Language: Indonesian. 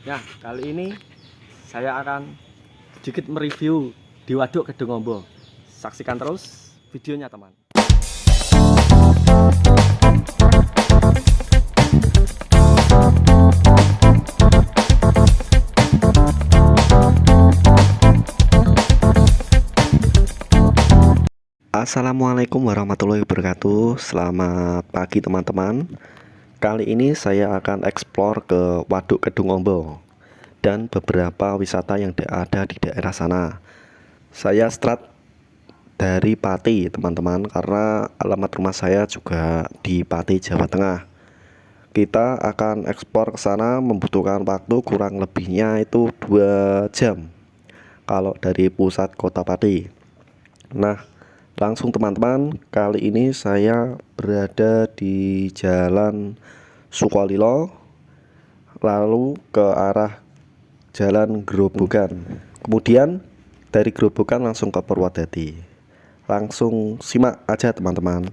Ya, kali ini saya akan sedikit mereview di Waduk Kedungombo. Saksikan terus videonya, teman. Assalamualaikum warahmatullahi wabarakatuh. Selamat pagi teman-teman. Kali ini saya akan eksplor ke Waduk Kedungombo dan beberapa wisata yang ada di daerah sana. Saya start dari Pati teman-teman, karena alamat rumah saya juga di Pati, Jawa Tengah. Kita akan eksplor ke sana membutuhkan waktu kurang lebihnya itu 2 jam kalau dari pusat kota Pati. Nah, langsung teman-teman, kali ini saya berada di Jalan Sukolilo, lalu ke arah Jalan Grobogan. Kemudian dari Grobogan langsung ke Purwodadi. Langsung simak aja teman-teman.